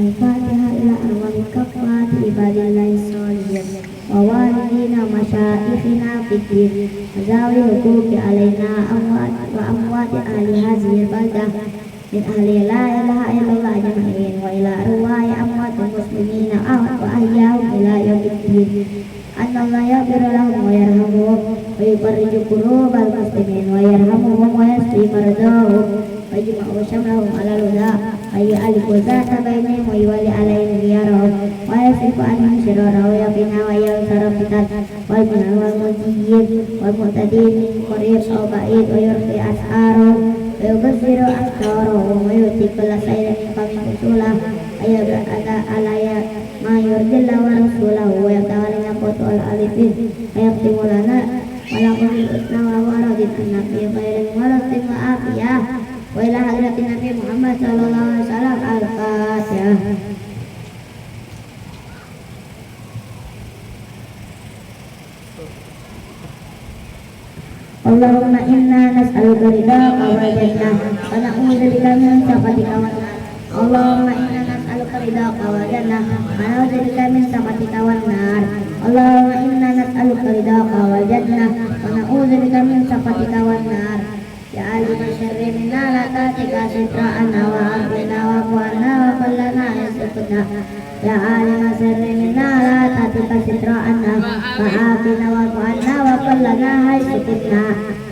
Al-Fatihah ila arwahil kafati ibadillahi sholihin wa walidina masyayikhina fiddin zawi hukuki alaina wa amwati ahli hazihil baldah min ahli la ilaha illallah ajma'in wa ila arwahi amwatil muslimina wa ahyahum ila yaumiddin Allah yaghfir lahum wa yarhamuhum wa yufarriju qulubal muslimin wa yarhamuhum wa yashfi maradahum wa yajma'u shamlahum ala al-huda wa yu'alliqu zata bainahum wa yuwalli alaihim khiyarahum wa yasrifu anhum shirarahum wa yaqina wa yansara fitan wal minal wal mujiyyin wal mu'tadin qarib aw ba'id wa yurfi as'arahum wa yubassiru astarahum wa yu'ti kulla sayyidin qamin usulah ayat alaya ma yurdillahu wa rasulahu wa yatawallana qatul alifin wa yaqtimu lana wa lakum al-husna wa waradin an-nabi khairin waratin wa afiyah wa ila hadratin Nabi Muhammad sallallahu alaihi wasallam al-Fatihah. Allahumma inna nas'aluka ridhaka wal jannah wa na'udzubika min sakhatika wan nar. Allahumma inna nas'aluka ridhaka wal jannah wa na'udzubika min sakhatika wan nar. Allahumma inna nas'aluka ridhaka wal jannah wa na'udzubika min sakhatika wan nar. Ya alima syarri minna la ta'tika sitra'ana wa afina wa qwana wa qallana yasutuna. Ya alima syarri minna la ta'tika sitra'ana wa afina wa qwana wa qallana yasutuna.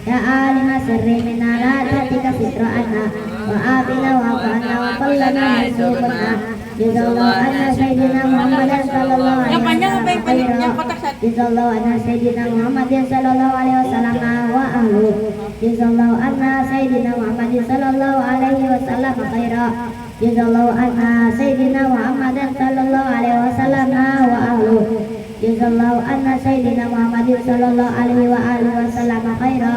Ya alima syarri minna la ta'tika sitra'ana wa afina wa qwana wa qallana yasutuna. Jazallahu anna sayyidina Muhammadan sallallahu alaihi wasallam. Jazallahu anna sayyidina Muhammadin sallallahu alaihi wasallam wa ahlu. Jazallahu anna sayyidina Muhammadin sallallahu alaihi wasallam khaira. Jazallahu anna sayyidina Muhammadin sallallahu alaihi wasallam wa ahlu. Jazallahu anna sayyidina Muhammadin sallallahu alaihi wa alihi wasallam khaira.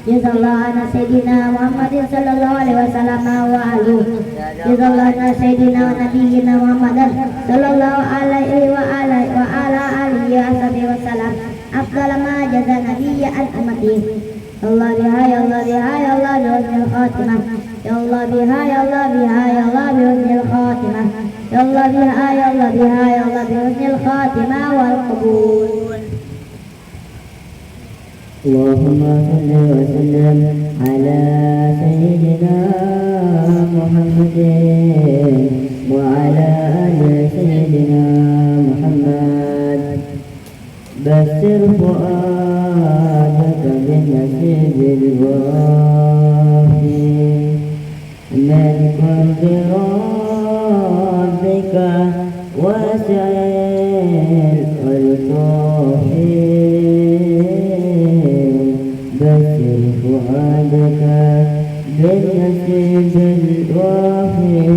Jazallahu anna sayyidina Muhammadin sallallahu alaihi wasallam wa ahlu. Jazallahu anna sayyidina wa nabiyyina Muhammadin sallallahu alaihi wa ala alihi wa sallam afdal ma jaza nabiyya an ummati. Allah biha ya Allah biha ya Allah bi husnil khatimah. Ya Allah biha ya Allah biha ya Allah bi husnil khatimah. Ya Allah biha ya Allah biha ya Allah bi husnil khatimah wal qabul. Allahumma salli wa sallim ala sayyidina Muhammadin wa ala ali sayyidina Muhammad. Basir fu'adaka bin nasibil wafi min kulli rabbika wasi'il al-kafi. بشر فؤادك بالنسيب الوافي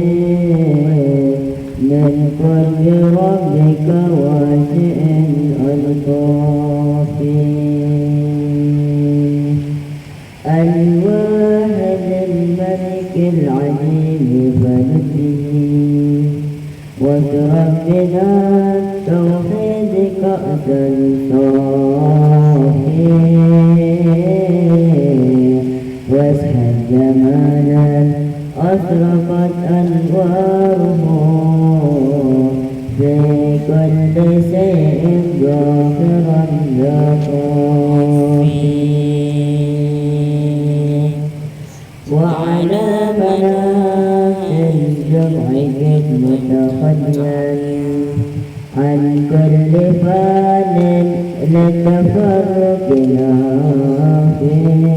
من كل ربك واسع الطافي. الواحد الملك العليم فنفسه واشرب بنا التوحيد كأسا صافي. واسحب جمالا أشرقت أنواره في كل شيء ظاهرا لا خافي. وعلى مناس الجمع قد متخلل عن كل فان للتفرق فيه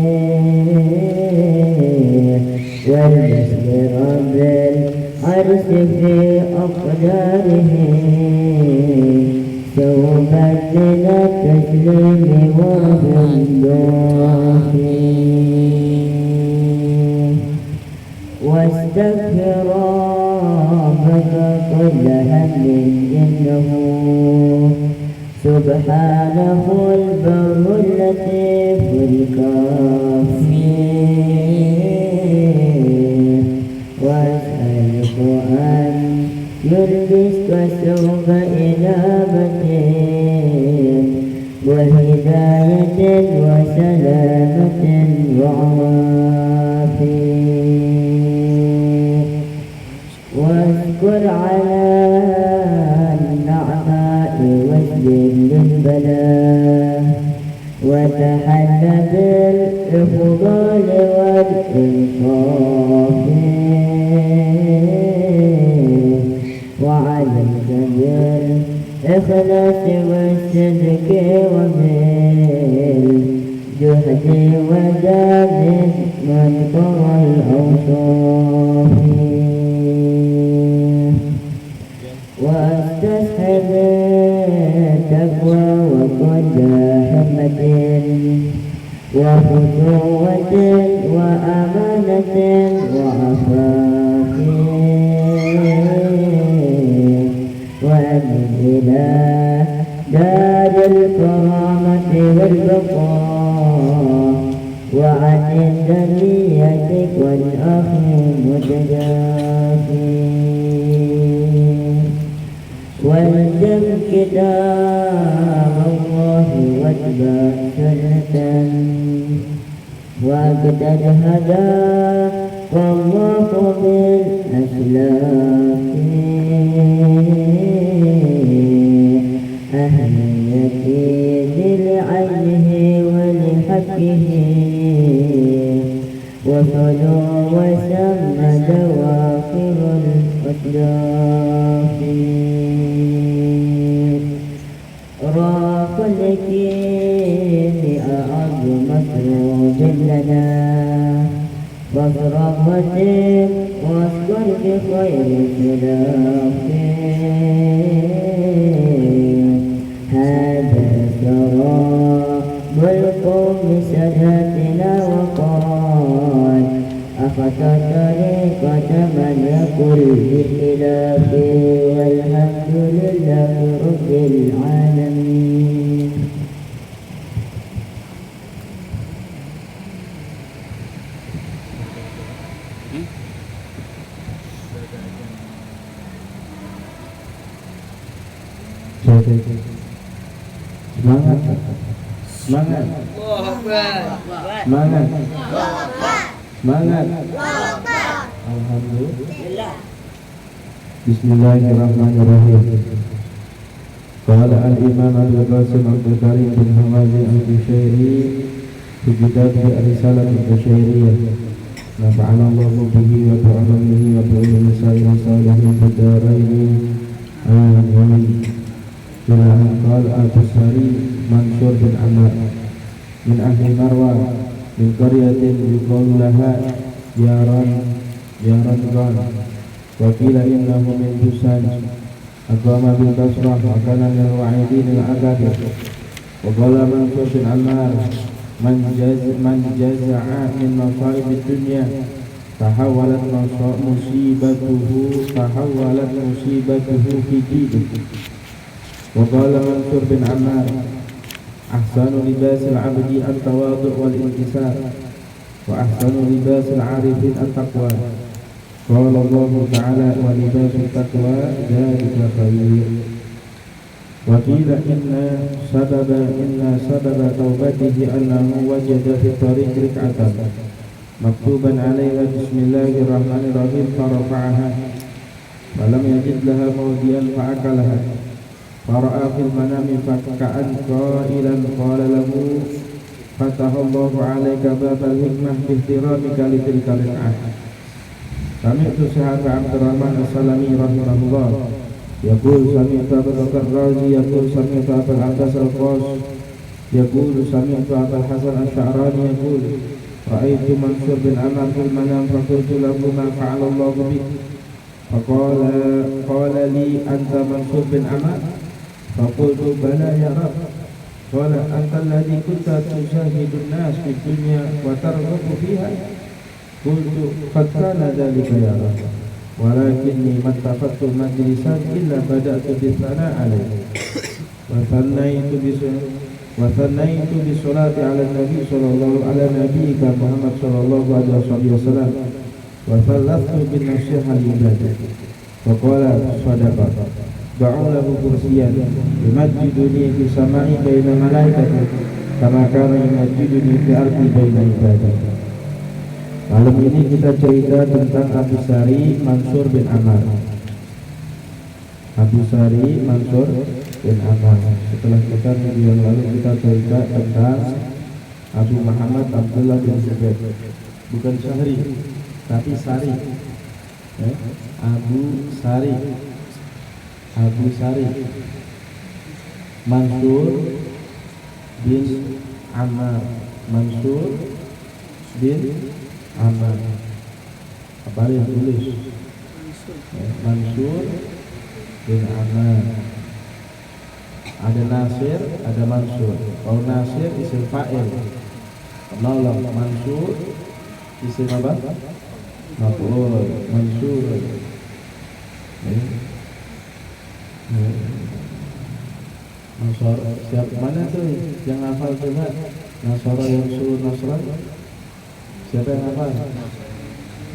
والمثل رب العرش في أقداره توبا من التسليم وبالله. واستغفر ربك كل هم إنه سبحانه البر اللطيف الكافي. واسألك أن يلبسك ثوب إنابة وهداية وسلامة وعافية. واذكر على بلاه وتحلى بالإفضال والإنصاف وعليك بالإخلاص والصدق وبالجهد ودام منطق الأوصاف واستصحب التقوى وكل همة وفتوة وأمانة وعفاف وأمن إلى دار الكرامة والبقاء وعن الدنية والأخ متجافي والزم كتاب الله واتبع سنة واقتد هداك الله بالأسلاف أهمية لعينه ولحقه وصلوا وسم دواخر الأسلاف راق الكيل أعظ مسروب لنا بصرة واذكر بخير سلاف هذا سراب القوم سادتنا وقال أخذت طريقة من يقول بخلاف والحمد لله رب العالمين. Semangat, semangat, semangat, semangat. Alhamdulillah. Bismillahirrahmanirrahim. Qala al-Imam Abdul Qasim Abdul Karim bin Hamazi al-Bushairi fi kitabih Ar-Risalah al-Bushairiyah. Nafa'ana Allahu bihi wa bi'ulumihi wa bi'ulumi sayyidina salihin fid dharain. Amin. قال البصري منصور بن عمار من أهل مروى من قرية يقال لها يارنغان وقيل إنه من بسان أقام بالبصرة وكان من الواعدين الأكابر. وقال منصور بن عمار من جزع من مصائب الدنيا تحولت مصيبته في دينه. وقال منصور بن عمار أحسن لباس العبد التواضع والانكسار وأحسن لباس العارفين التقوى. قال الله تعالى ولباس التقوى ذلك خير. وقيل إن سبب توبته أنه وجد في الطريق ركعة مكتوبا عليها بسم الله الرحمن الرحيم فرفعها فلم يجد لها موضعا فأكلها فرأى في المنام فكأن قائلا قال له فتح الله عليك باب الحكمة باحترامك لتلك الركعة. سمعت صحابة عبد الرحمن السلمي رحمه الله يقول سمعت أبا بكر الرازي يقول سمعت أبا العباس القاص يقول سمعت أبا الحسن الشعراني يقول رأيت منصور بن عمر في المنام فقلت له ما فعل الله بك؟ فقال لي أنت منصور بن عمر؟ فقلت بلى يا رب. قال أنت الذي كنت تشاهد الناس في الدنيا وترغب فيها؟ قلت قد كان ذلك يا رب ولكني ما اتخذت مجلسا إلا بدأت بالثناء عليه وثنيت بالصلاة على النبي على نبيك محمد صلى الله عليه وسلم وثلثت بالنصيحة لعباده. فقال صدق دعوا له كرسيا يمجدني في السماء بين ملائكته كما كان يمجدني في ardi baina ibadah. Malam ini kita cerita tentang Abu Sari Mansur bin Ammar. Abu Sari Mansur bin Ammar. Setelah kita minggu yang lalu kita cerita tentang Abu Muhammad Abdullah bin Zubair, bukan Syahri tapi Sari, Abu Sari, Abu Sari, Mansur bin Ammar, Mansur bin Ammar. Apa yang tulis? Mansur bin Ammar. Ada Nasir, ada Mansur. Kalau Nasir isim fa'il, nolong. Mansur isim apa? Maf'ul. Mansur. Nasor, siapa mana tuh yang hafal coba? Nasoro yang suruh Nasron. Siapa yang hafal?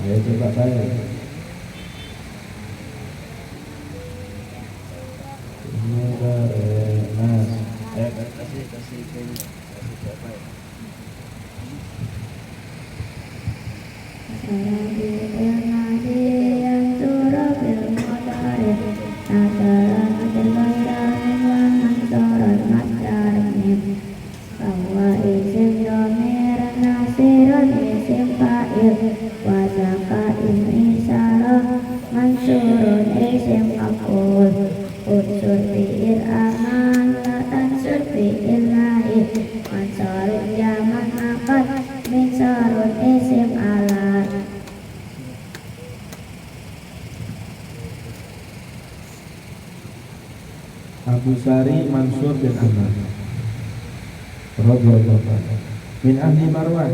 Ayo coba saya. Nas. Kasih siapa ya? Abu Sari Mansur bin Ammar radhiyallahu anhu min ahli Marwan.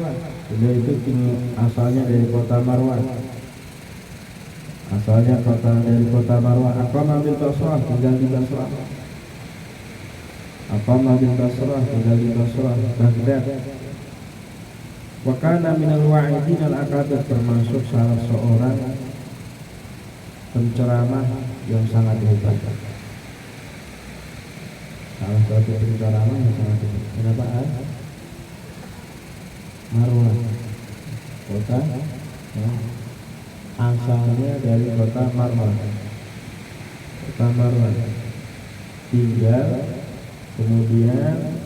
Beliau itu asalnya dari kota Marwan. Asalnya dari kota Marwan. Aqama bil Basrah, tinggal di Basrah. Aqama bil Basrah, tinggal di Basrah, Baghdad. Wa kana minal wa'idin al-akabir, termasuk salah seorang penceramah yang sangat hebat. Salah satu penceramah yang sangat hebat. Kenapa? Marwan, kota asalnya dari kota Marwan. Kota Marwan tinggal, kemudian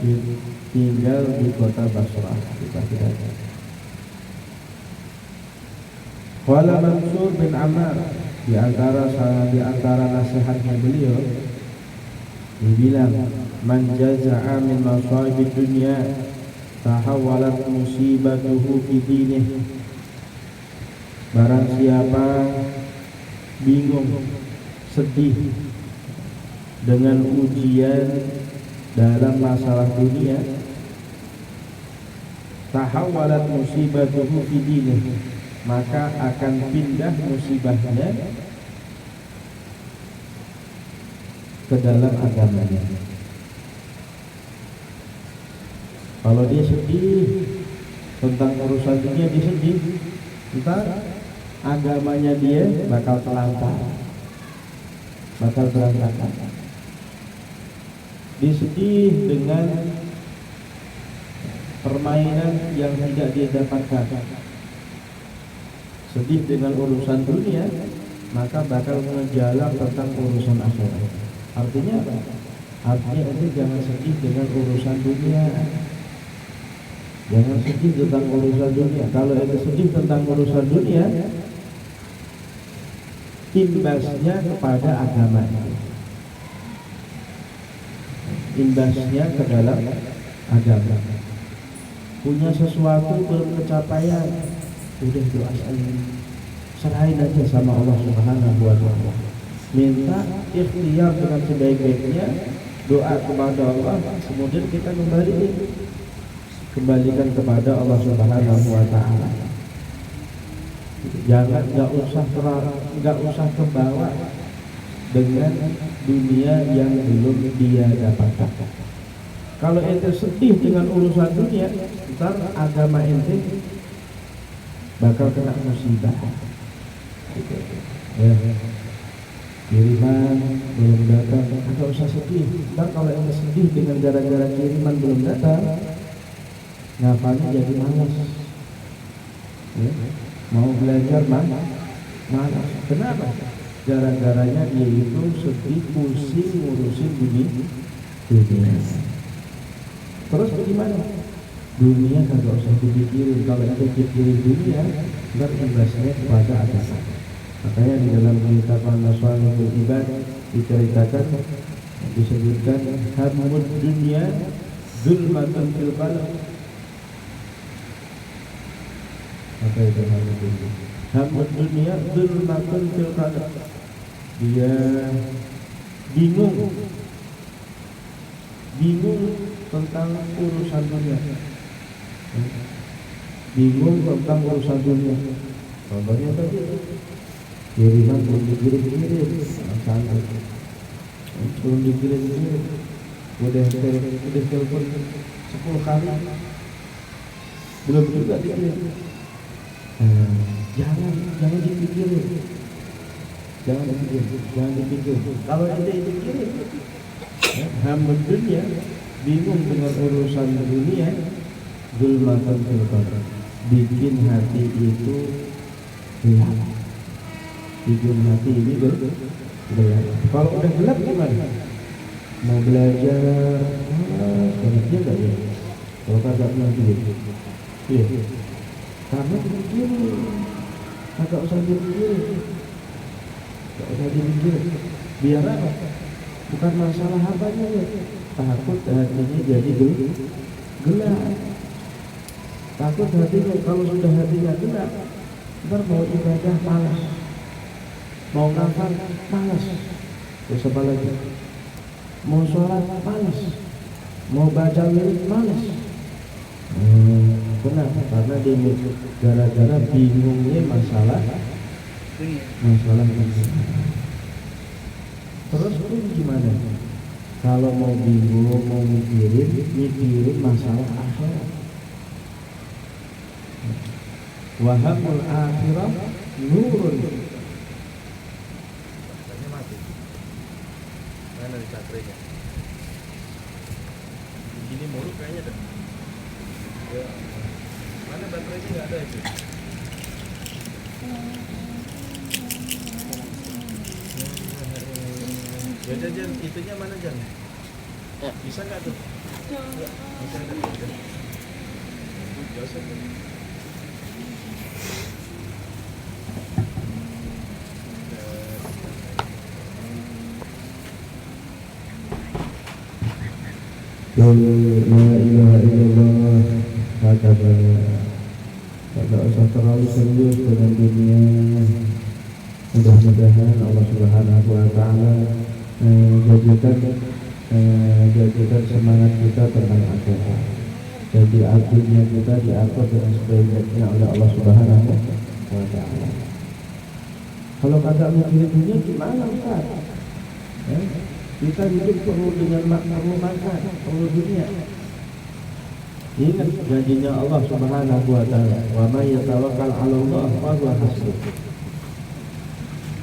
tinggal di kota Basrah. Qala Mansur bin Ammar, di antara nasihatnya beliau dibilang, man jaza'a min masaibid dunya tahawwalat musibatuhu fi dinih. Barang siapa bingung, sedih dengan ujian dalam masalah dunia, tahawwalat musibatuhu fi dinih, maka akan pindah musibahnya ke dalam agamanya. Kalau dia sedih tentang urusan dunia, dia sedih, entar agamanya dia bakal terlantar, bakal berantakan. Dia sedih dengan permainan yang tidak dia dapatkan, sedih dengan urusan dunia, maka bakal mengejalan tentang urusan akhirat. Artinya apa? Artinya itu jangan sedih dengan urusan dunia. Jangan sedih tentang urusan dunia. Kalau itu sedih tentang urusan dunia, imbasnya kepada agama, imbasnya ke dalam agama. Punya sesuatu belum kecapaian, udah doa serahin aja sama Allah Subhanahu wa ta'ala. Minta ikhtiar dengan sebaik-baiknya, doa kepada Allah, kemudian kita kembalikan kepada Allah Subhanahu wa ta'ala. Jangan enggak usah kebawa dengan dunia yang belum dia dapatkan. Kalau ente sedih dengan urusan dunia, ntar agama ente bakal kena musibah. Ya. Kiriman belum datang, enggak usah sedih. Ntar kalau ente sedih dengan gara-gara kiriman belum datang, ngapalnya jadi malas. Ya. Mau belajar malas. Kenapa? gara-garanya dia itu sedih, pusing ngurusin dunia. Terus bagaimana? Dunia kagak usah dipikirin. Kalau itu pikirin dunia, ntar imbasnya kepada agama. Makanya di dalam kitab An-Naswanul Ibad diceritakan, disebutkan hamud dunia zulmatun fil qalb. Apa itu hamud dunia? Hamud dunia zulmatun fil qalb. Dia bingung tentang urusan dunia. Bingung tentang urusan dunia. Contohnya tadi kiriman belum dikirim, masalah belum dikirim, udah telepon 10 kali belum juga dikirim. Jangan dipikirin, jangan dipikirin. Kalau ada itu kirim, hamud dunia, bingung dengan urusan dunia, zulmatan fil qalb, bikin hati itu gelap. Bikin hati ini gelap. Kalau udah gelap gimana? Mau belajar, banyaknya enggak ya? Kalau kagak nanti, iya. Karena dipikirin, kagak usah dipikirin, biar apa? Bukan masalah apanya ya, takut hatinya jadi gelap. Takut hatinya, kalau sudah hatinya gelap, ntar mau ibadah malas, mau ngafal malas, terus apa lagi? Mau sholat malas, mau baca wirid malas. Kenapa? Karena dia gara-gara bingungnya masalah ini. Terus pun gimana? Kalau mau bingung, mau mikirin masalah akhirat. Wahamul akhirah nurun. Mana di baterainya? Begini mulu kayaknya dah. Ya. Mana baterainya nggak ada itu? Ya Jan, itunya mana Jan? Ya. Bisa nggak tuh? Ya. Bisa nggak? Joseph. La ilaha illallah. Tidak usah terlalu serius dengan dunia. Mudah-mudahan Allah Subhanahu wa Ta'ala jadikan semangat kita tentang akhirat. Jadi akhirnya kita diatur dengan sebaik-baiknya oleh Allah Subhanahu wa Ta'ala. Kalau kagak mikirin dunia gimana Ustaz? Kita hidup perlu dengan perlu makan, perlu dunia. Ingat janjinya Allah Subhanahu wa Ta'ala, wa may yatawakkal 'ala Allah fa huwa hasbuh.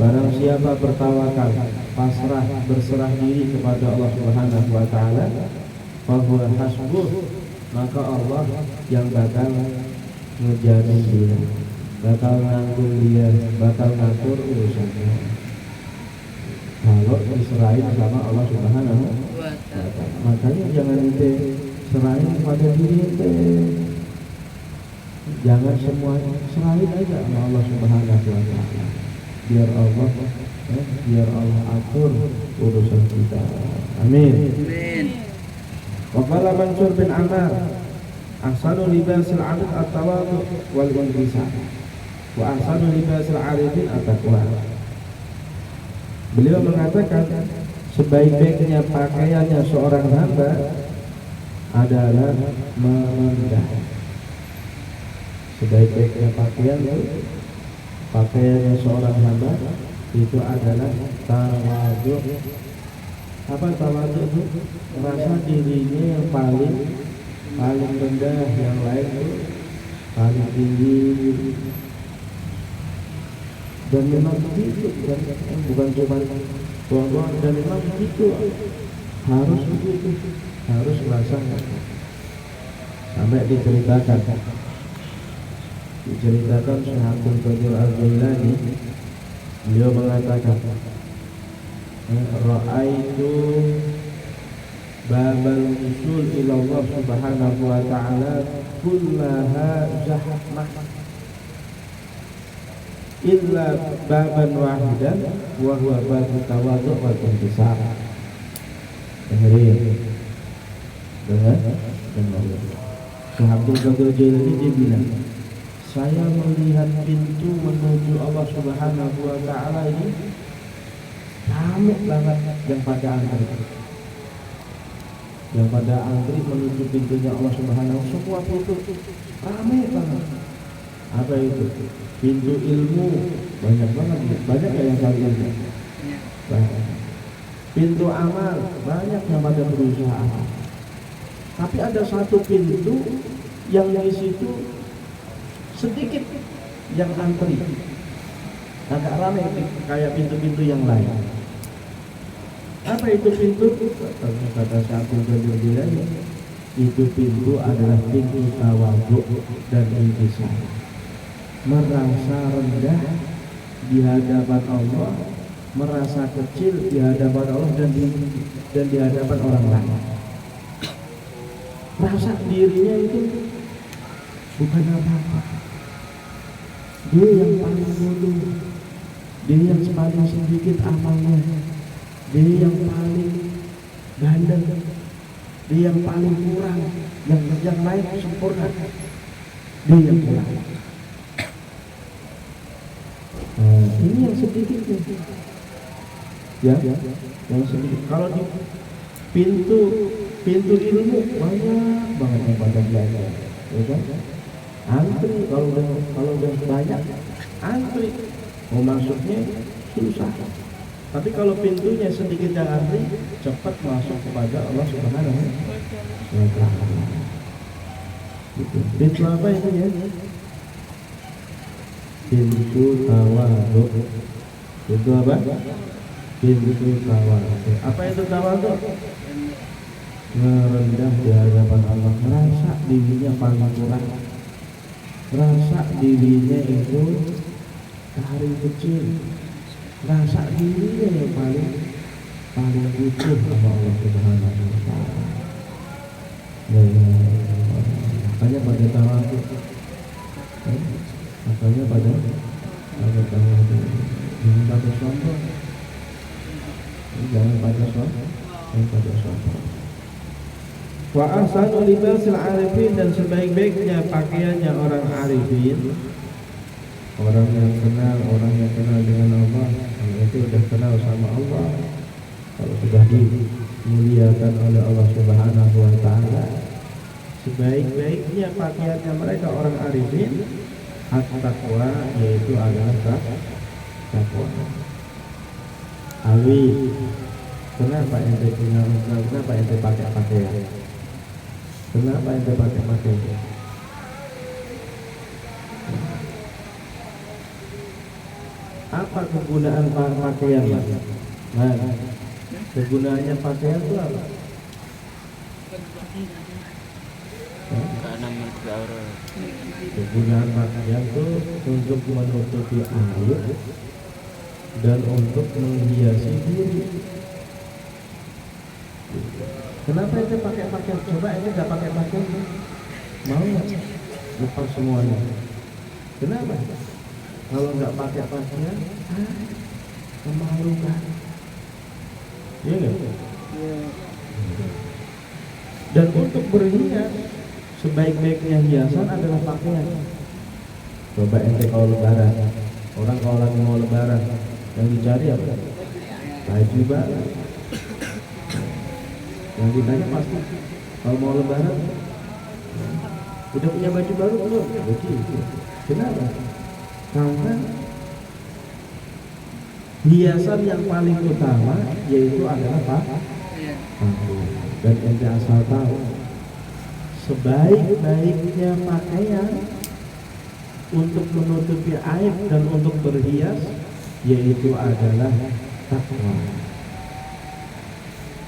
Barang siapa bertawakal, pasrah, berserah diri kepada Allah Subhanahu wa Ta'ala, fa huwa hasbuh, maka Allah yang bakal ngejamin dia, bakal nanggung dia, bakal ngatur urusannya. Kalau diserahin sama Allah Subhanahu wa Ta'ala. Makanya jangan ente serahin pada diri ente. Jangan semuanya, serahin aja sama Allah Subhanahu wa Ta'ala. Biar Allah atur urusan kita. Amin. Wa qala Mansur bin Ammar, ahsanu libasil 'abd at-tawadhu wal inqisam, wa ahsanu libasil 'arifin at-taqwa. Beliau mengatakan sebaik-baiknya pakaiannya seorang hamba adalah merendah. Sebaik-baiknya pakaiannya seorang hamba itu adalah tawadhu. Apa tawadhu itu? Merasa dirinya yang paling rendah, yang lain itu paling tinggi. Dan memang begitu, bukan cuma tuan-tuan, dan memang begitu, harus begitu, harus merasa. Sampai diceritakan Syekh Abdul Qadir Al-Jailani Beliau mengatakan, ra'aitu babal usul ila Allah subhanahu wa ta'ala kullaha zahmah illa baban wahidan wa huwa babu tawadhu' wal intisar. Dengerin, dengar. Syekh Abdul Qadir Jailani dia bilang, saya melihat pintu menuju Allah subhanahu wa ta'ala ini ramai banget yang pada antri, menuju pintunya Allah subhanahu wa ta'ala. Semua pintu ramai banget. Apa itu? Pintu ilmu banyak banget, banyak yang cari ilmu. Banyak. Pintu amal banyak yang pada berusaha. Tapi ada satu pintu yang di situ sedikit yang antri, agak ramai kayak pintu-pintu yang lain. Apa itu pintu? Kata satu berbeda, itu pintu adalah pintu tawadhu dan intisar. Merasa rendah di hadapan Allah, merasa kecil di hadapan Allah dan di hadapan orang lain. Rasa dirinya itu bukan apa-apa. Dia yang paling bodoh, dia yang paling sedikit amalnya, dia yang paling gandeng, dia yang paling kurang, yang lain sempurna, dia yang kurang. Ini yang sedikit ya, yang sedikit. Kalau di pintu ilmu banyak banget yang pada belajar, ya kan? Antri kalau udah banyak antri, mau masuknya susah. Tapi kalau pintunya sedikit yang antri, cepat masuk kepada Allah Subhanahu wa ta'ala. Pintu apa itu ya? Pintu tawadhu. Pintu apa? Pintu tawadhu. Apa itu tawadhu? Merendah di hadapan Allah, merasa dirinya paling kurang, merasa dirinya itu paling kecil, merasa dirinya yang paling butuh sama Allah Subhanahu wa ta'ala. Makanya pada tawadhu, makanya pada tawadhu, jangan pada sombong, jangan pada sombong. Wa ahsanu libasil arifin, dan sebaik-baiknya pakaiannya orang arifin, orang yang kenal dengan Allah, itu sudah kenal sama Allah. Kalau sudah dimuliakan oleh Allah Subhanahu wa ta'ala, sebaik-baiknya pakaiannya mereka orang arifin at-taqwa, yaitu adalah takwa. Awi, kenapa ente pakai pakaian? Kenapa ente pakai pakaian? Apa kegunaan pakaian? Nah, kegunaannya pakaian itu apa? Kegunaan pakaian itu untuk menutupi aib dan untuk menghiasi diri. Kenapa itu pakai pakaian? Coba ini nggak pakai pakaian, mau nggak lepas semuanya? Kenapa? Kalau nggak pakai pakaian, memalukan. Iya nggak? Dan untuk berhias, sebaik-baiknya hiasan adalah pakaian. Coba ente kalau lebaran, orang kalau lagi mau lebaran, yang dicari apa? Baju baru. Yang ditanya pasti kalau mau lebaran, udah punya baju baru belum? Begitu. Kenapa? Karena hiasan yang paling utama yaitu adalah pakaian. Dan ente asal tahu, sebaik-baiknya pakaian untuk menutupi aib dan untuk berhias yaitu adalah takwa.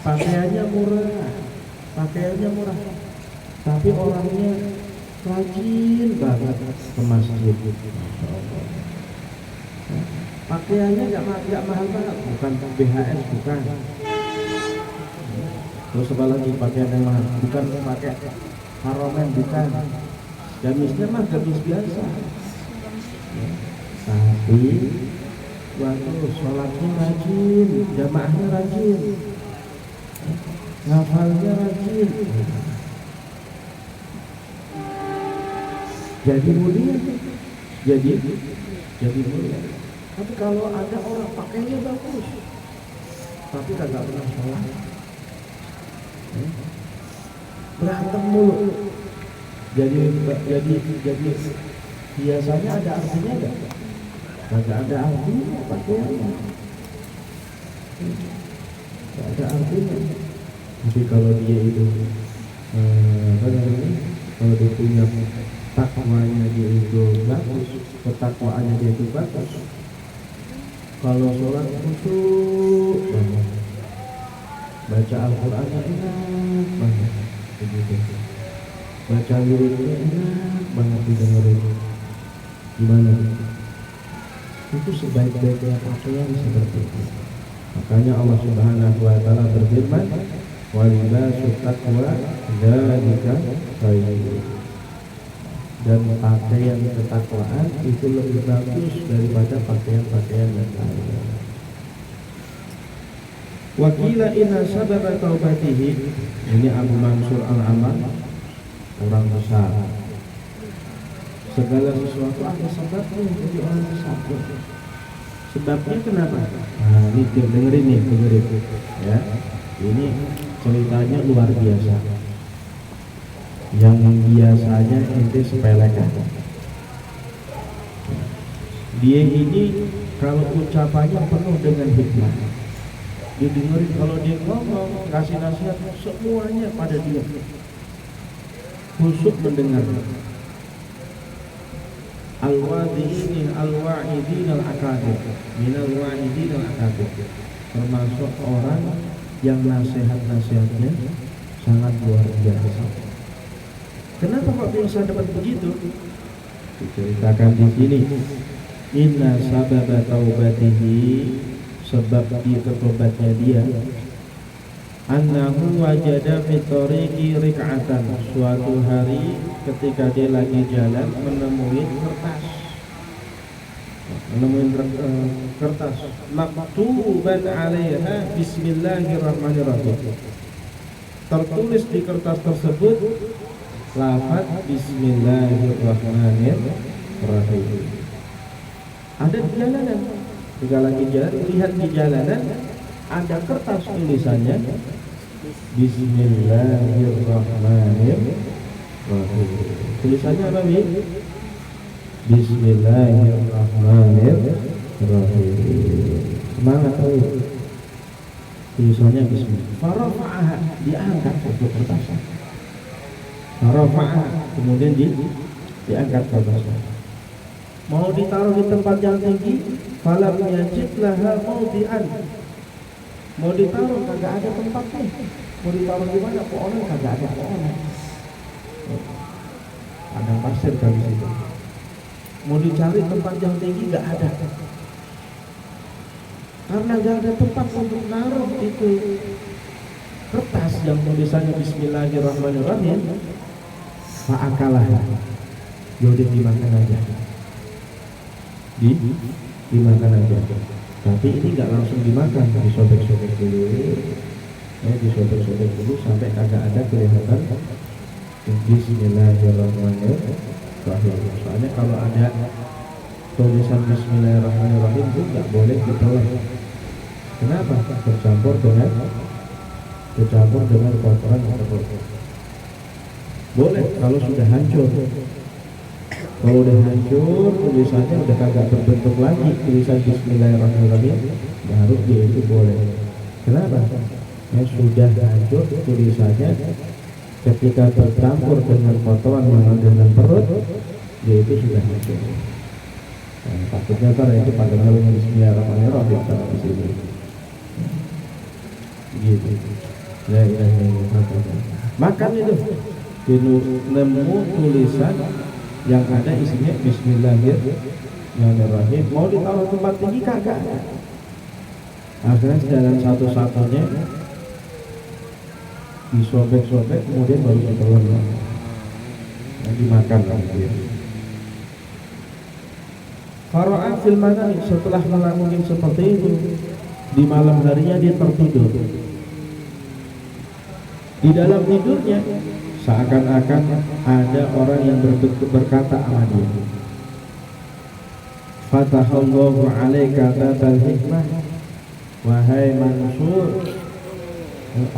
Pakaiannya murah, tapi orangnya rajin banget ke masjid. Pakaiannya nggak mahal-mahal, bukan BHS, bukan. Terus apa lagi pakaian yang mahal? Bukan pakai Haromen, bukan. Gamisnya mah gamis biasa. Tapi waktu sholatnya rajin, jamaahnya rajin, ngafalnya rajin, jadi mulia, jadi mulia. Tapi kalau ada orang pakainya bagus, tapi kagak pernah sholat, berantem mulu, jadi biasanya ada artinya enggak? Kagak ada artinya pakaiannya, kagak ada artinya. Tapi kalau dia itu kalau dia punya takwanya dia itu bagus, ketakwaannya dia itu bagus, kalau sholat khusyuk banget, baca Al-Qur'annya enak banget, begitu. Baca wiridnya enak banget didengerin. Gimana? Itu sebaik-baiknya pakaian seperti itu. Makanya Allah Subhanahu wa taala berfirman, "Wa libasut taqwa dzalika khair." Dan pakaian ketakwaan itu lebih bagus daripada pakaian-pakaian yang lain. Wa qila inna sababa taubatihi, ini Abu Mansur Al-Aman, orang besar. Segala sesuatu ada sebabnya jadi orang besar. Sebabnya kenapa? Nah, ini dengerin ya. Ini ceritanya luar biasa. Yang biasanya ente sepelekan. Dia ini kalau ucapannya penuh dengan hikmah. Didengerin, kalau dia ngomong, kasih nasihat, semuanya pada dia. Khusyuk mendengar. Al-wa'idin al-akabir, minal wa'idin al-akabir, termasuk orang yang nasihat-nasihatnya sangat luar biasa. Kenapa kok bisa dapat begitu? Diceritakan di sini. Inna sababa taubatihi, sebab dia bertobatnya dia, annahu wajada fi tariqi rik'atan, suatu hari ketika dia lagi jalan menemui kertas maktuban 'alaiha bismillahirrahmanirrahim. Tertulis di kertas tersebut lafaz bismillahirrahmanirrahim. Ada di jalanan, ketika lagi jalan, lihat di jalanan ada kertas tulisannya bismillahirrahmanirrahim. Tulisannya apa, Bi? Bismillahirrahmanirrahim. Semangat, Bi. Tulisannya bismillah. Farafa'ah, diangkat satu kertasnya. Farafa'ah, kemudian diangkat kertasnya. Mau ditaruh di tempat yang tinggi, falam yajid laha mawdi'an. Mau ditaruh kagak ada tempatnya. Mau ditaruh di mana? Pohon kagak ada pohon. Ada pasir kali situ. Mau dicari tempat yang tinggi nggak ada. Karena nggak ada tempat untuk naruh itu kertas yang tulisannya bismillahirrahmanirrahim. Fa'akalah. Yaudah dimakan aja. Dimakan aja. Tapi ini nggak langsung dimakan, disobek-sobek dulu, disobek-sobek dulu sampai kagak ada kelihatan bismillahirrahmanirrahim. Soalnya kalau ada tulisan bismillahirrahmanirrahim itu nggak boleh ditelan. Kenapa? Bercampur dengan kotoran atau kotor. Boleh kalau sudah hancur. Kalau udah hancur, tulisannya udah kagak berbentuk lagi, tulisan bismillahirrahmanirrahim, baru dia itu boleh. Kenapa? Sudah hancur tulisannya, ketika bercampur dengan kotoran yang ada dalam perut, dia itu sudah hancur. Takutnya ntar itu pada namanya bismillahirrahmanirrahim sama di sini. Gitu. Makan itu, nemu tulisan yang ada isinya bismillahirrahmanirrahim. Bismillahirrahmanirrahim. Mau ditaruh tempat tinggi kagak. Akhirnya jalan satu-satunya disobek-sobek, kemudian baru ditelan. Dimakan kemudian. Qara'a fil manam, setelah melakukan seperti itu, di malam harinya dia tertidur. Di dalam tidurnya seakan-akan ada orang yang berkata sama dia, Fatahallahu alaika tatal hikmah, wahai Mansur,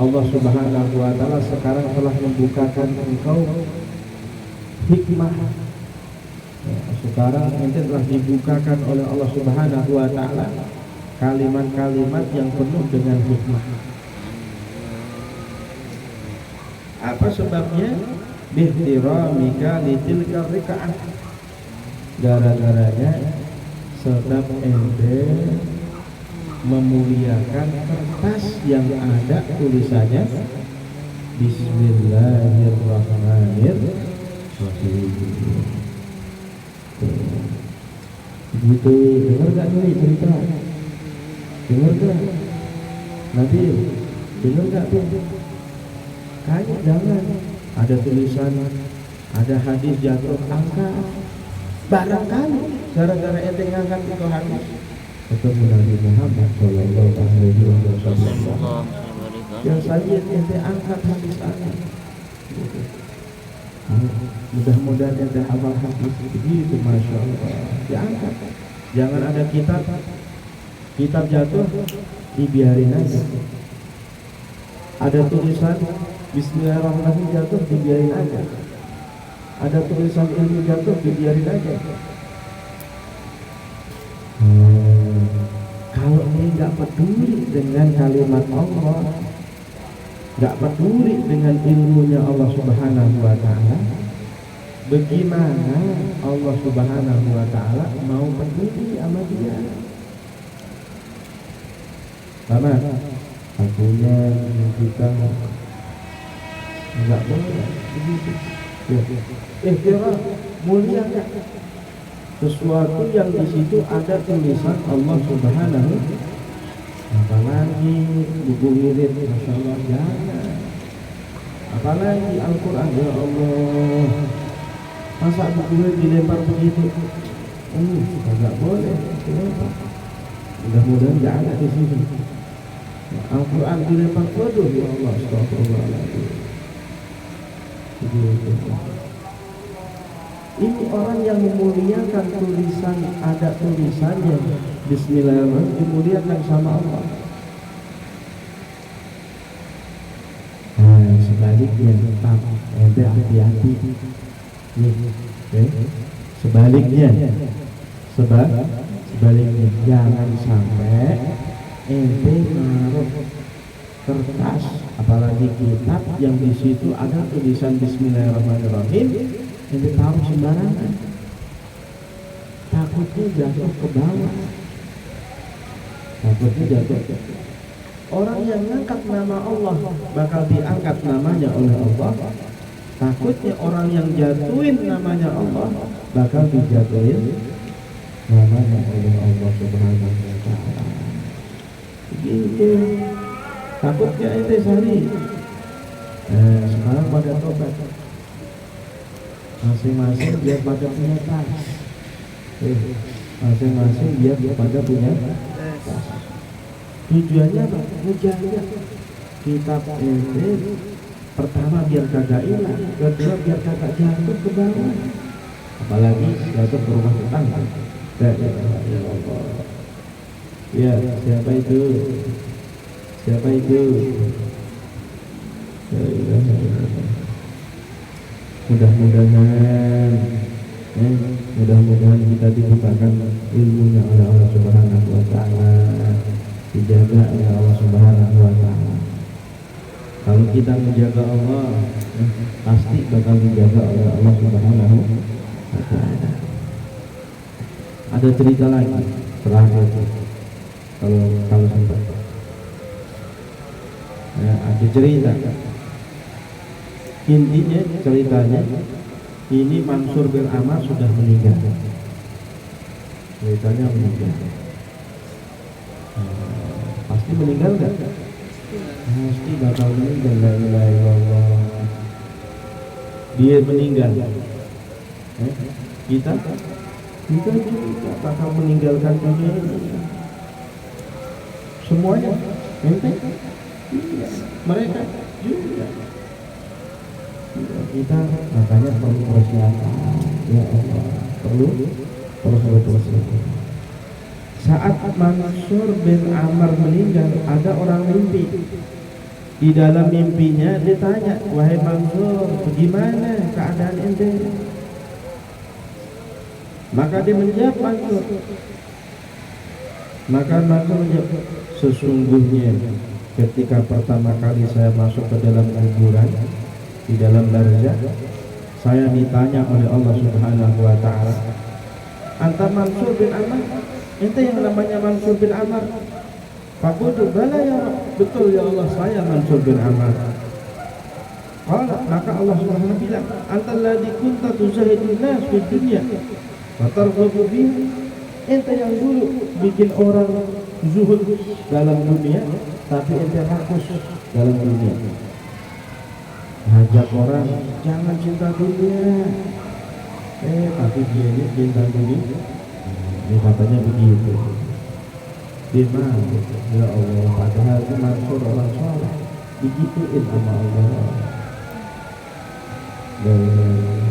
Allah Subhanahu wa ta'ala sekarang telah membukakan engkau hikmah. Sekarang ente telah dibukakan oleh Allah Subhanahu wa ta'ala kalimat-kalimat yang penuh dengan hikmah. Apa sebabnya? Bihtiramika litilka rika'ah, gara-garanya sebab ente memuliakan kertas yang ada tulisannya Bismillahirrahmanirrahim. Begitu, dengar gak nih cerita? Dengar gak? Nanti dengar gak tuh? Kayaknya jangan. Ada tulisan, ada hadis jatuh angka. Barangkali gara-gara ente ngangkat itu hadis, ketemu Nabi Muhammad Sallallahu Alaihi Wasallam yang saja ente angkat hadis angkat. Mudah-mudahan ente hafal hadis begitu, masya Allah. Diangkat, jangan ada kitab jatuh dibiarin aja. Ada tulisan Bismillahirrahmanirrahim jatuh dibiarin aja. Ada tulisan ilmu jatuh dibiarin aja. Kalau ini nggak peduli dengan kalimat Allah, nggak peduli dengan ilmunya Allah Subhanahu wa ta'ala, bagaimana Allah Subhanahu wa ta'ala mau peduli sama dia? Sama akunya kita nggak boleh begitu. Kira mulia nggak? Sesuatu yang di situ ada tulisan Allah Subhanahu, apalagi buku wirid, masya Allah, jangan. Apalagi Al-Quran, ya Allah, masa buku wirid dilempar begitu? Nggak boleh dilempar. Mudah-mudahan nggak ada di sini. Al-Quran dilempar, waduh, ya Allah, astagfirullahaladzim. Ini orang yang memuliakan tulisan, ada tulisannya Bismillahirrahmanirrahim, dimuliakan sama Allah. Sebaliknya tetap ente hati-hati. Sebaliknya jangan sampai ente naruh kertas, apalagi kitab yang di situ ada tulisan Bismillahirrahmanirrahim, ente taruh sembarangan, takutnya jatuh ke bawah. Orang yang ngangkat nama Allah bakal diangkat namanya oleh Allah. Takutnya orang yang jatuhin namanya Allah bakal dijatuhin namanya oleh Allah Subhanahu wa ta'ala. Begitu. Takutnya ente sehari. Sekarang pada tobat. Masing-masing biar pada punya tas. Masing-masing biar pada punya tas. Tujuannya apa? Menjaga kitab ente. Pertama biar kagak hilang, kedua biar kagak jatuh ke bawah. Apalagi jatuh ke rumah tetangga. Ya Allah. Ya, siapa itu? Siapa itu? Mudah-mudahan kita dibukakan ilmunya oleh Allah Subhanahu wa ta'ala, dijaga oleh Allah Subhanahu wa ta'ala. Kalau kita menjaga Allah, pasti bakal dijaga oleh Allah Subhanahu wa ta'ala. Ada cerita lagi terakhir, kalau sempat. Ada cerita. Intinya ceritanya ini Mansur bin Ammar sudah meninggal. Beritanya meninggal. Pasti meninggal nggak? Pasti bakal meninggal. La ilaha illallah. Dia meninggal. Kita juga bakal meninggalkan dunia ini. Semuanya, ente, mereka juga. Kita makanya perlu persiapan. Ya Allah, perlu persiapan. Saat Mansur bin Ammar meninggal, ada orang mimpi. Di dalam mimpinya ditanya, wahai Mansur, bagaimana keadaan ente? Maka dia menjawab Mansur. Maka Mansur menjawab, sesungguhnya ketika pertama kali saya masuk ke dalam kuburan, di dalam barzakh, saya ditanya oleh Allah Subhanahu wa taala, "Anta Mansur bin Ammar?" Ente yang namanya Mansur bin Ammar? Faqultu bala ya Rabb, betul ya Allah, saya Mansur bin Ammar. Maka Allah Subhanahu wa bilang, "Antal ladzi kunta tuzahidun nas fid dunya wa targhabu biha." Ente yang dulu bikin orang zuhud dalam dunia, tapi ente rakus dalam dunia. Ngajak orang jangan cinta dunia, tapi dia ini cinta dunia. Ini katanya begitu. Dia mau, ya Allah, padahal itu Mansur orang soleh, digituin sama Allah. Dan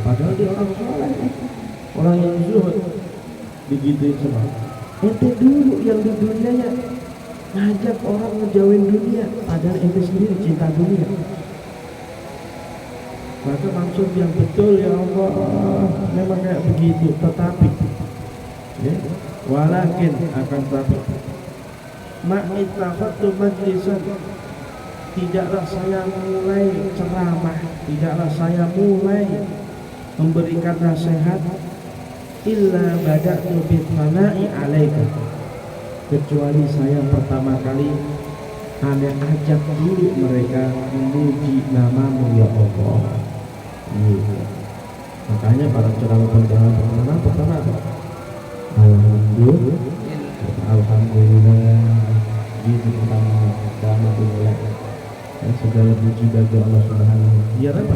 padahal dia orang soleh, orang yang zuhud, digituin sama. Ente dulu yang di dunianya ngajak orang ngejauhin dunia, padahal ente sendiri cinta dunia. Maka Mansur yang betul ya Allah, memang kayak begitu, tetapi walakin akan tapi ma'ittakhadtu majlisan, tidaklah saya mulai ceramah, tidaklah saya mulai memberikan nasihat illa bada'tu bitmana'i alaika, kecuali saya pertama kali ada ajak dulu mereka memuji namamu ya Allah. Makanya para ceramah pertama Alhamdulillah, gitu tentang Alhamdulillah. Segala puji bagi Allah Subhanahu. Biar apa?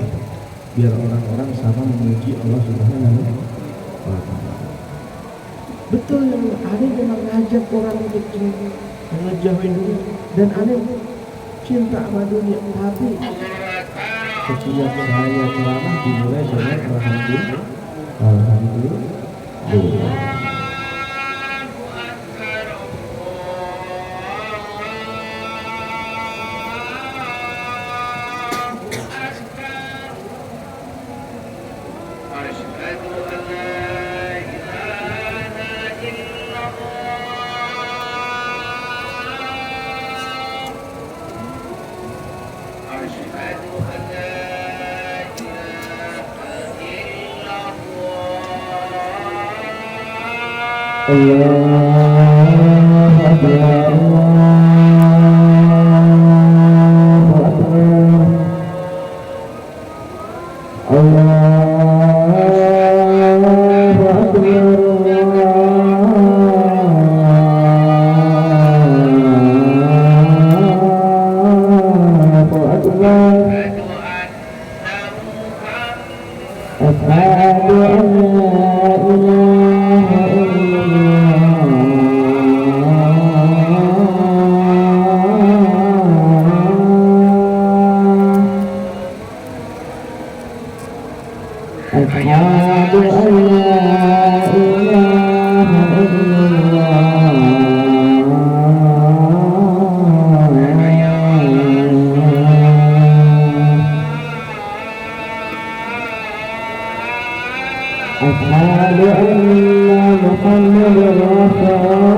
Biar orang-orang sama memuji Allah Subhanahu wa taala. Betul, yang ada yang mengajak orang untuk ngejauhin dunia, dan ada cinta sama dunia, tapi setiap saya ceramah dimulai dengan alhamdulillah. Alhamdulillah. Allahu Akbar, Allahu Akbar, Allahu Akbar, Allahu Akbar. Asyhadu an la ilaha Asyhadu an la ilaha illallah. Asyhadu anna Muhammadar Rasulullah. Asyhadu anna Muhammadar Rasulullah.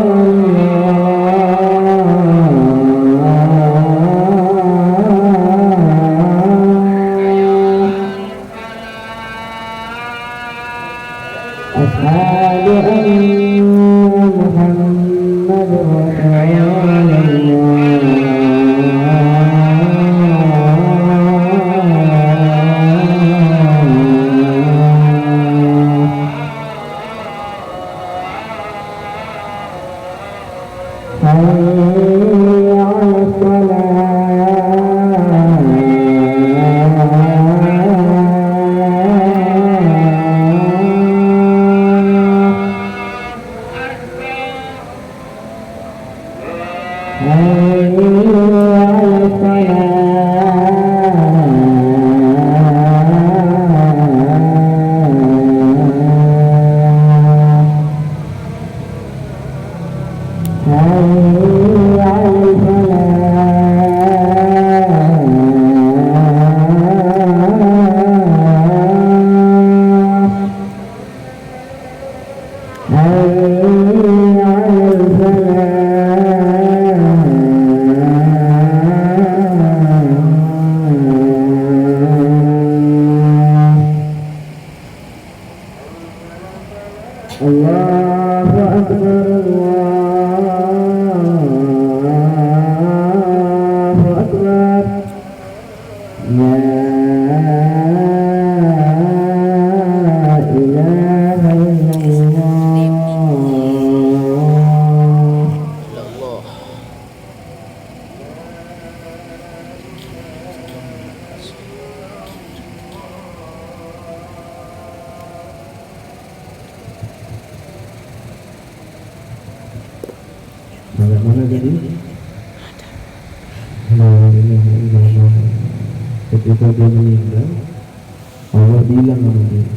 ilaha illallah. Salat mana tadi? Ketika dia meninggal, Allah bilang sama dia,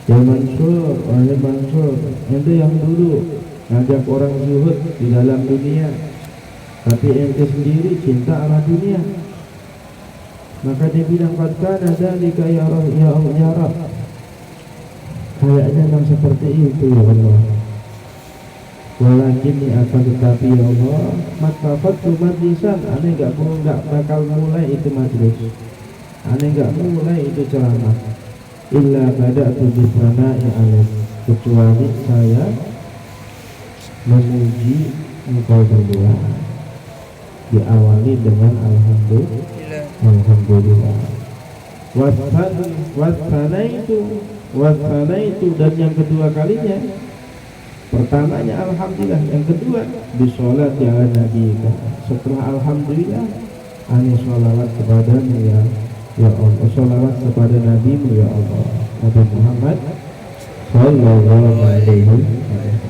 ya Mansur, wahai Mansur, ente yang dulu ngajak orang zuhud di dalam dunia, tapi ente sendiri cinta sama dunia. Maka dia bilang, qad kana dzalika ya Rabb, kayaknya memang seperti itu ya Allah. Walakin ni akan tetapi ya Allah, matafatu majlisan, aneh enggak bakal mulai itu majlis, aneh enggak mulai itu ceramah, illa bada'tu bi sana'i alaih, kecuali saya memuji engkau berdua, diawali dengan alhamdulillah. Wassanaitu, dan yang kedua kalinya, pertamanya alhamdulillah, yang kedua bisolati ala nabi. Setelah alhamdulillah, ani sholawat kepadamu ya Allah, sholawat kepada nabimu ya Allah, Nabi Muhammad sallallahu alaihi wasallam.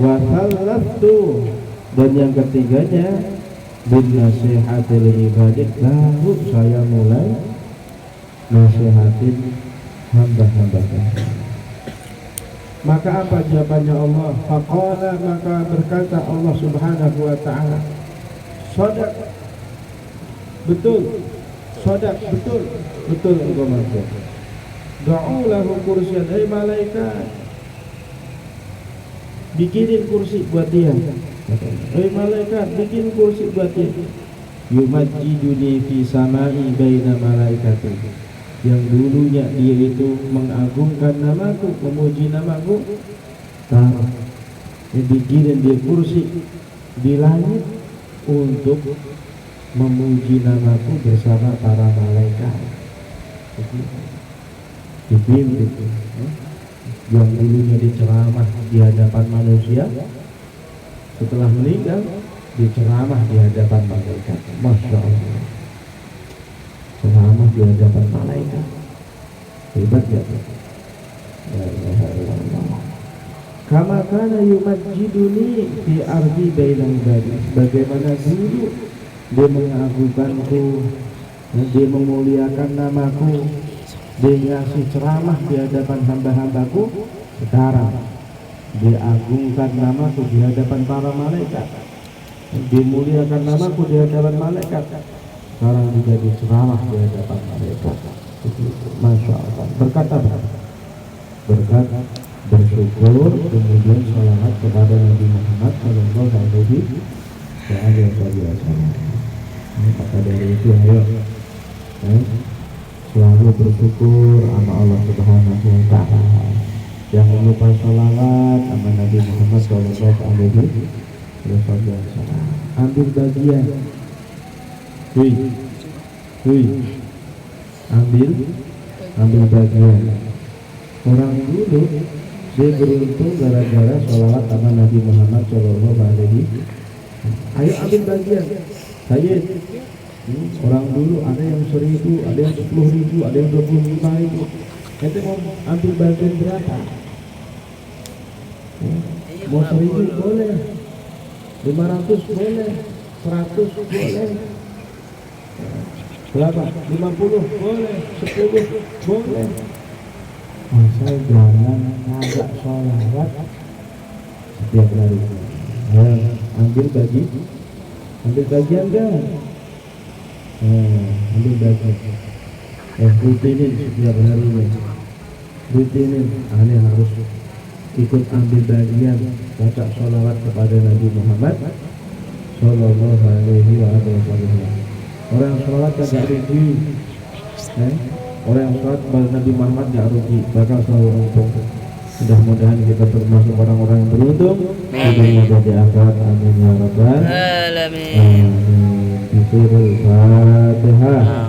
Wa salatu, dan yang ketiganya bin nasihatil ibadah, lalu saya mulai nasihatin hamba-hamba. Maka apa jawabannya Allah? Faqala, maka berkata Allah subhanahu wa ta'ala, Sodak, betul engkau maksud. Da'u lahu kursiyan, hai malaikat, bikinin kursi buat dia. Hai malaikat, bikin kursi buat dia. Yumajjiduni fi samai baina malaikati, yang dulunya dia itu mengagungkan namaku, memuji namaku, taruh bikinin dia kursi di langit untuk memuji namaku bersama para malaikat. Dibimbing, yang dulunya diceramah di hadapan manusia, setelah meninggal diceramah di hadapan malaikat. Masya Allah, ceramah di hadapan malaikat, hebat ya. Kama kana yumajjiduni fi ardi bainal ibadi, bagaimana dulu dia mengagungkanku, dia memuliakan namaku, dia ngasih ceramah di hadapan hamba-hambaku, sekarang dia agungkan namaku di hadapan para malaikat, dimuliakan namaku di hadapan malaikat, sekarang juga diceramah di hadapan malaikat. Masya Allah. Berkata berkat bersyukur, kemudian sholawat kepada Nabi Muhammad sallallahu alaihi wasallam. Maka dari itu ayo selalu bersyukur sama Allah Subhanahu wa ta'ala. Jangan lupa sholawat sama Nabi Muhammad sallallahu alaihi wasallam. Ambil bagian. Ambil bagian. Orang dulu dia beruntung gara-gara sholawat sama Nabi Muhammad sallallahu alaihi wasallam. Ayo ambil bagian. Saya orang dulu ada yang 1.000, ada yang 10.000, ada yang 25.000. Kita mau ambil bagian berapa? Mau 1.000 boleh, 500 boleh, 100 boleh, berapa? 50 boleh, 10 boleh. Asal jangan ngajak sholawat setiap hari. Ambil bagian kan? Ambil bagian. Rutinin setiap harinya. Rutinin. Ane harus ikut ambil bagian baca sholawat kepada Nabi Muhammad sallallahu alaihi wasallam. Orang yang sholawat gak rugi. Orang yang sholawat kepada Nabi Muhammad gak rugi, bakal selalu untung. Mudah-mudahan kita termasuk orang-orang yang beruntung di dunia dan di akhirat. Amin ya rabbal alamin. Amin. Fatihah.